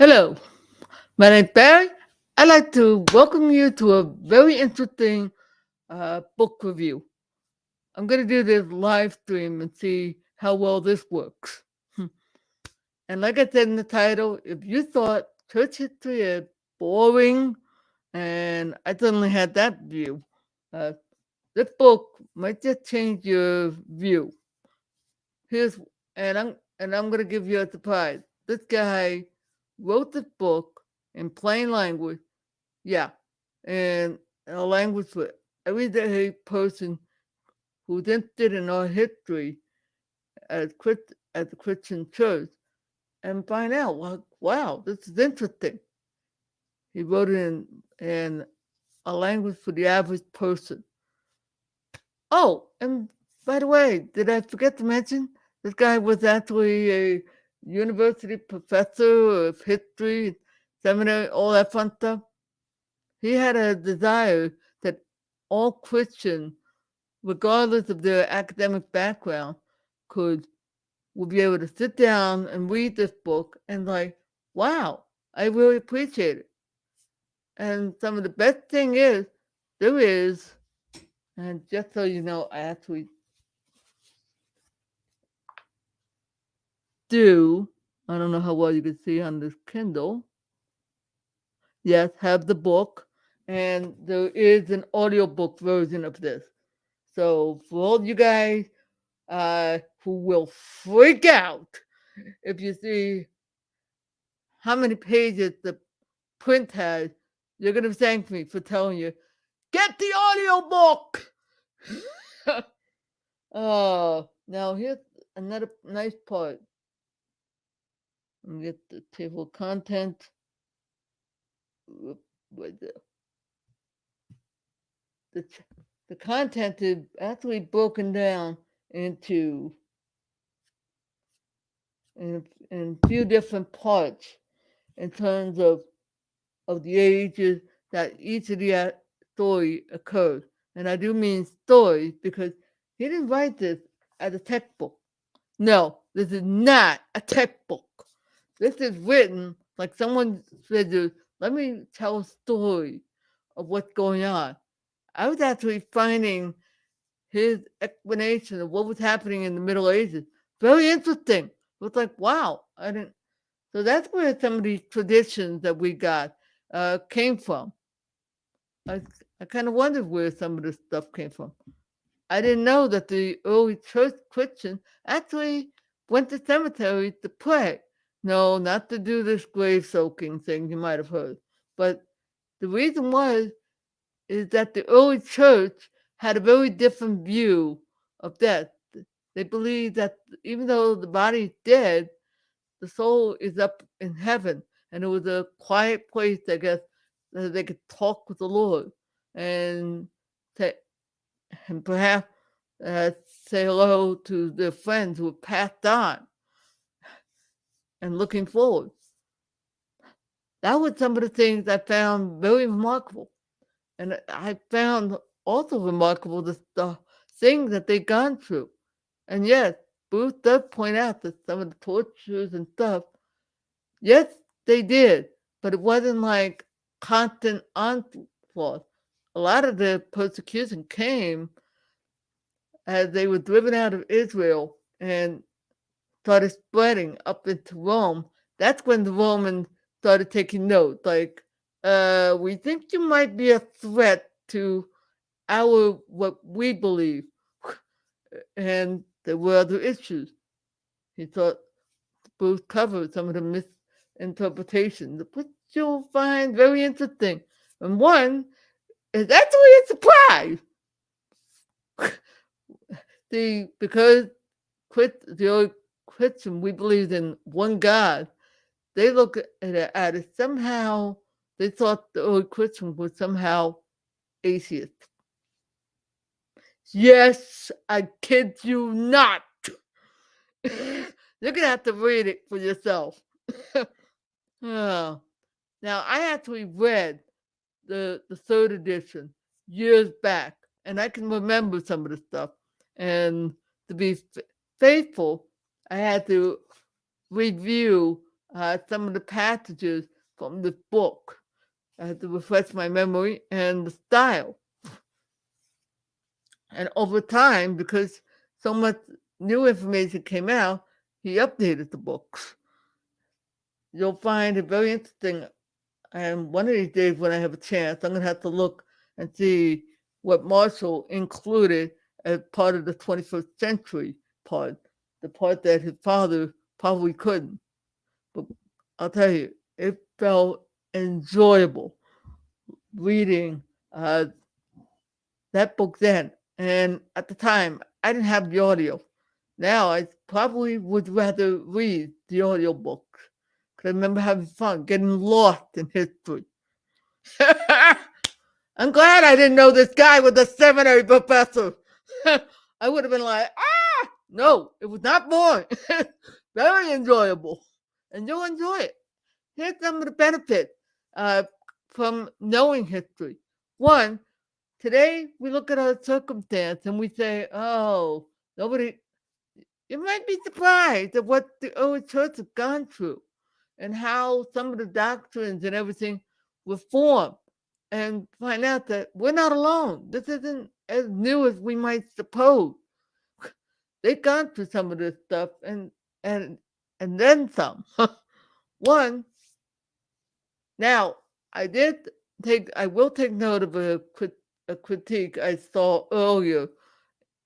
Hello, my name is Barry. I'd like to welcome you to a very interesting book review. I'm going to do this live stream and see how well this works. And like I said in the title, if you thought church history is boring, and I suddenly had that view, uh, this book might just change your view. Here's and I'm going to give you a surprise. This guy wrote this book in plain language. Yeah, and a language for everyday person who's interested in our history as a Christian church and find out, well, wow, this is interesting. He wrote it in a language for the average person. Oh, and by the way, did I forget to mention this guy was actually a university professor of history, seminary, all that fun stuff? He had a desire that all Christians, regardless of their academic background, could would be able to sit down and read this book and like, wow, I really appreciate it. And some of the best thing is there is, and just so you know, I actually do. I don't know how well you can see on this Kindle. Yes, have the book, and there is an audiobook version of this. So for all you guys who will freak out if you see how many pages the print has, you're gonna thank me for telling you, get the audiobook. Oh, now here's another nice part. Let me get the table of content. With the, the content is actually broken down into in a few different parts in terms of the ages that each of the story occurs. And I do mean stories because he didn't write this as a textbook. No, this is not a textbook. This is written like someone said, let me tell a story of what's going on. I was actually finding his explanation of what was happening in the Middle Ages very interesting. It was like, wow, I didn't. So that's where some of these traditions that we got came from. I, I kind of wondered where some of this stuff came from. I didn't know that the early church Christians actually went to cemeteries to pray. No, not to do this grave soaking thing you might have heard. But the reason was is that the early church had a very different view of death. They believed that even though the body is dead, the soul is up in heaven, and it was a quiet place, I guess, that they could talk with the Lord and say, and perhaps uh, say hello to their friends who have passed on and looking forward. That was some of the things I found very remarkable. And I found also remarkable the things that they've gone through. And yes, Bruce does point out that some of the tortures and stuff, yes, they did, but it wasn't like constant onslaught. A lot of the persecution came as they were driven out of Israel and started spreading up into Rome. That's when the Romans started taking note, like, we think you might be a threat to our what we believe. And there were other issues. He thought Bruce covered some of the misinterpretations, which you'll find very interesting. And one is actually a surprise. Because the old Christian, we believed in one God, they look at it somehow, they thought the old Christian was somehow atheist. Yes, I kid you not. You're gonna have to read it for yourself. Oh. Now I actually read the third edition years back, and I can remember some of the stuff. And to be faithful, I had to review some of the passages from the book. I had to refresh my memory and the style. And over time, because so much new information came out, he updated the books. You'll find it very interesting. And one of these days, when I have a chance, I'm going to have to look and see what Marshall included as part of the 21st century part, the part that his father probably couldn't. But I'll tell you, it felt enjoyable reading uh, that book then. And at the time, I didn't have the audio. Now, I probably would rather read the audio book. Because I remember having fun, getting lost in history. I'm glad I didn't know this guy was a seminary professor. I would have been like, no, it was not boring. Very enjoyable. And you'll enjoy it. Here's some of the benefits uh, from knowing history. One, today we look at our circumstance and we say, oh, nobody, you might be surprised at what the early church has gone through and how some of the doctrines and everything were formed, and find out that we're not alone. This isn't as new as we might suppose. They've gone through some of this stuff and and then some. One, now I will take note of a critique I saw earlier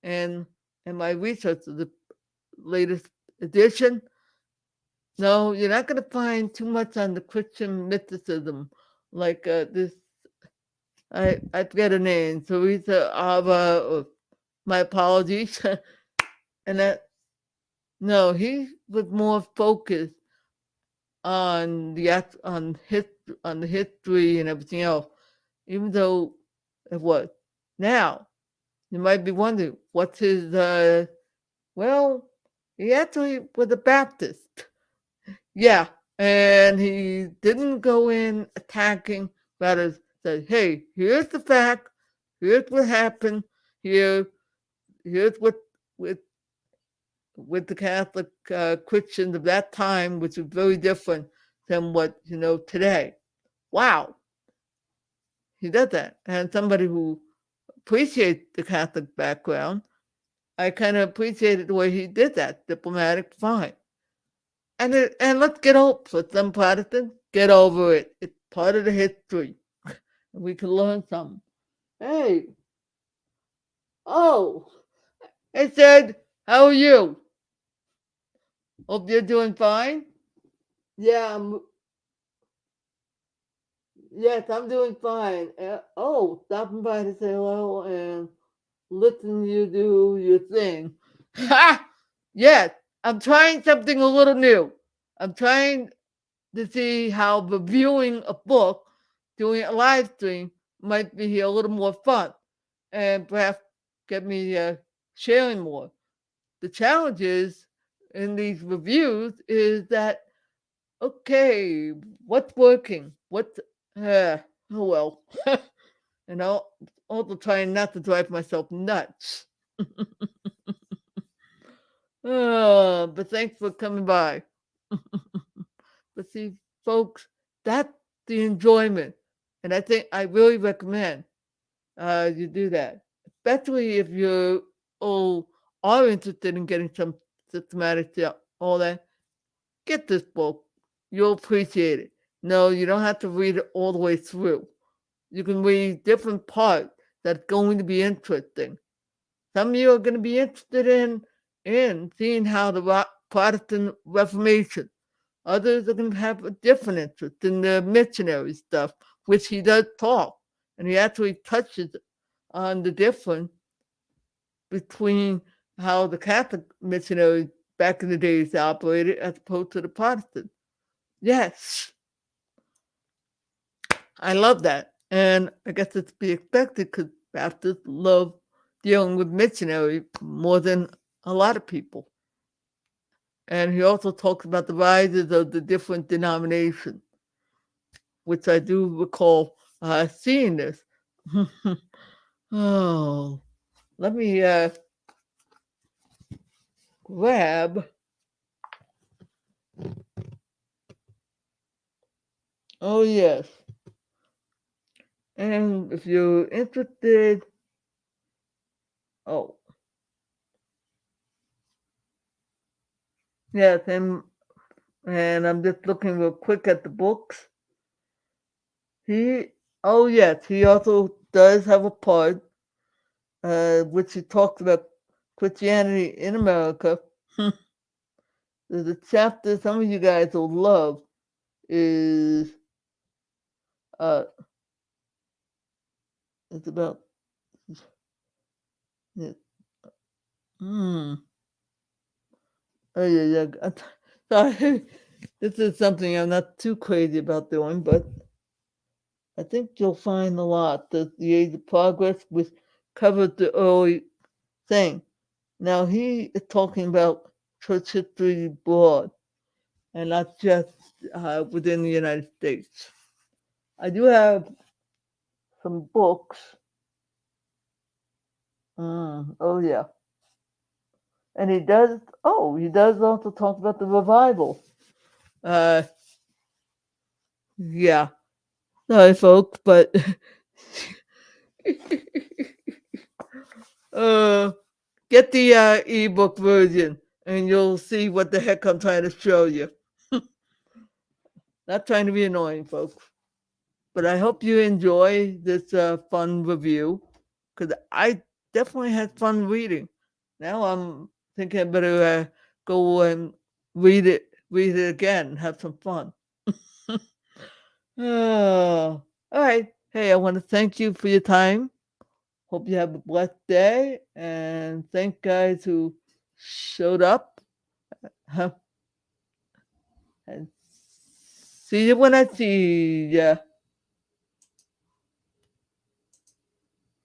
and in my research of the latest edition. No, you're not going to find too much on the Christian mysticism like this. I forget her name, Teresa Ava. Or my apologies, and that no, he was more focused on on the history and everything else, even though it was. Now you might be wondering what's his. Well, he actually was a Baptist. Yeah, and he didn't go in attacking, rather said, "Hey, here's the fact. Here's what happened. Here, here's what with with the Catholic Christians of that time, which is very different than what you know today." Wow, he did that, and somebody who appreciates the Catholic background, I kind of appreciated the way he did that, diplomatic, fine. And let's get over for some Protestants, get over it. It's part of the history. We can learn something. Hey, oh, I said, how are you? Hope you're doing fine. Yeah, yes, I'm doing fine. Stopping by to say hello and listen you do your thing. Ha! Yes, I'm trying something a little new. I'm trying to see how reviewing a book, doing a live stream, might be a little more fun and perhaps get me sharing more. The challenge is in these reviews is that, okay, what's working? Oh well. And I'll also trying not to drive myself nuts. But thanks for coming by. But see, folks, that's the enjoyment. And I think I really recommend you do that, especially if you all are interested in getting some systematic stuff, all that. Get this book. You'll appreciate it. No, you don't have to read it all the way through. You can read different parts that's going to be interesting. Some of you are going to be interested in seeing how the Protestant Reformation. Others are going to have a different interest in the missionary stuff, which he does talk, and he actually touches on the difference between how the Catholic missionaries back in the days operated as opposed to the Protestants. Yes, I love that. And I guess it's to be expected because Baptists love dealing with missionaries more than a lot of people. And he also talks about the rises of the different denominations, which I do recall seeing this. Oh, let me grab Oh, yes. And if you're interested, oh, yes, and I'm just looking real quick at the books. He, oh yes, he also does have a part, which he talks about Christianity in America. There's a chapter some of you guys will love is uh it's about yeah, hmm. Oh yeah, yeah. Sorry, this is something I'm not too crazy about doing, but I think you'll find a lot. The Age of Progress, which covered the early thing. Now he is talking about church history abroad and not just within the United States. I do have some books. Oh yeah, and he does. Oh, he does also talk about the revival. Uh, yeah. Sorry, folks, but uh, get the ebook version, and you'll see what the heck I'm trying to show you. Not trying to be annoying, folks, but I hope you enjoy this fun review because I definitely had fun reading. Now I'm thinking I better go and read it again, have some fun. Oh, all right. Hey, I want to thank you for your time. Hope you have a blessed day, and thank guys who showed up. Huh, and see you when I see ya.